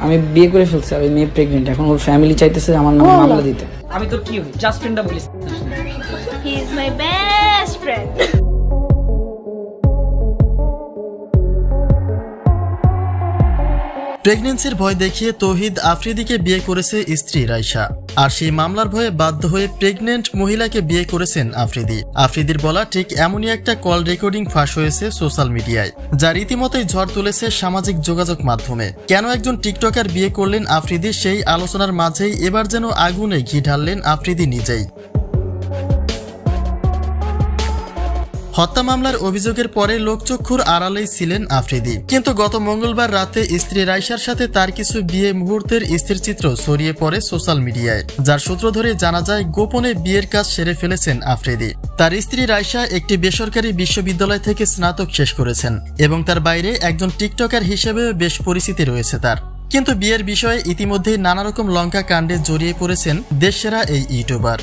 আমি বিয়ে করে ফেলছি, আমি মেয়ে প্রেগন্যান্ট, এখন ওর ফ্যামিলি চাইতেছে আমার নামে মামলা দিতে। আমি তোর কি হই? জাস্ট ফ্রেন্ডটা বলিস। He is my best friend. প্রেগন্যান্সির ভয় দেখিয়ে তৌহিদ আফ্রিদিকে বিয়ে করেছে স্ত্রী রাইসা, আর সেই মামলার ভয়ে বাধ্য হয়ে প্রেগন্যান্ট মহিলাকে বিয়ে করেছেন আফ্রিদি। আফ্রিদির বলা ঠিক এমনই একটা কল রেকর্ডিং ফাঁস হয়েছে সোশ্যাল মিডিয়ায়, যা রীতিমতোই ঝড় তুলেছে সামাজিক যোগাযোগ মাধ্যমে। কেন একজন টিকটকার বিয়ে করলেন আফ্রিদি, সেই আলোচনার মাঝেই এবার যেন আগুনে ঘি ঢাললেন আফ্রিদি নিজেই। হত্যা মামলার অভিযোগের পরে লোকচক্ষুর আড়ালেই ছিলেন আফ্রিদি, কিন্তু গত মঙ্গলবার রাতে স্ত্রী রাইসার সাথে তার কিছু বিয়ে মুহূর্তের স্থিরচিত্র ছড়িয়ে পড়ে সোশ্যাল মিডিয়ায়, যার সূত্র ধরে জানা যায় গোপনে বিয়ের কাজ সেরে ফেলেছেন আফ্রিদি। তার স্ত্রী রাইসা একটি বেসরকারি বিশ্ববিদ্যালয় থেকে স্নাতক শেষ করেছেন এবং তার বাইরে একজন টিকটকার হিসেবেও বেশ পরিচিতি রয়েছে তার। কিন্তু বিয়ের বিষয়ে ইতিমধ্যেই নানা রকম লঙ্কা কাণ্ডে জড়িয়ে পড়েছেন দেশসেরা এই ইউটিউবার।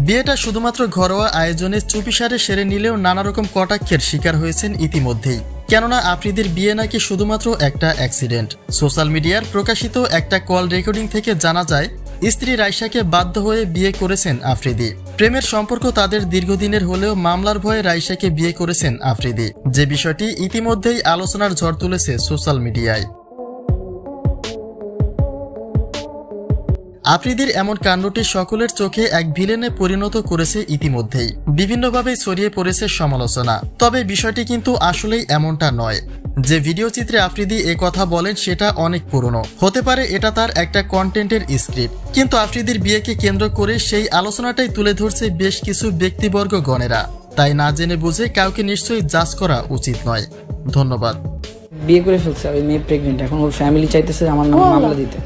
বিয়েটা শুধুমাত্র ঘরোয়া আয়োজনে চুপিসারে সেরে নিলেও নানা রকম কটাক্ষের শিকার হয়েছেন ইতিমধ্যেই, কেননা আফ্রিদির বিয়ে নাকি শুধুমাত্র একটা অ্যাক্সিডেন্ট। সোশ্যাল মিডিয়ার প্রকাশিত একটা কল রেকর্ডিং থেকে জানা যায় স্ত্রী রাইসাকে বাধ্য হয়ে বিয়ে করেছেন আফ্রিদি। প্রেমের সম্পর্ক তাদের দীর্ঘদিনের হলেও মামলার ভয়ে রাইসাকে বিয়ে করেছেন আফ্রিদি, যে বিষয়টি ইতিমধ্যেই আলোচনার ঝড় তুলেছে সোশ্যাল মিডিয়ায়। আফ্রিদির এমন কাণ্ডটি সকলের চোখে এক ভিলেনে পরিণত করেছে ইতিমধ্যেই, বিভিন্নভাবে ছড়িয়ে পড়েছে সমালোচনা। তবে বিষয়টি কিন্তু আসলেই এমনটা নয়। যে ভিডিও চিত্রে আফ্রিদি এ কথা বলেন সেটা অনেক পুরনো, হতে পারে এটা তার একটা কন্টেন্টের স্ক্রিপ্ট, কিন্তু আফ্রিদির বিয়েকে কেন্দ্র করে সেই আলোচনাটাই তুলে ধরছে বেশ কিছু ব্যক্তিবর্গ গণেরা। তাই না জেনে বুঝে কাউকে নিশ্চয়ই জাজ করা উচিত নয়। ধন্যবাদ। বিয়ে করে ফেলছি, আমি মেয়ে প্রেগন্যান্ট, এখন ওর ফ্যামিলি চাইতেছে আমার নামে মামলা দিতে।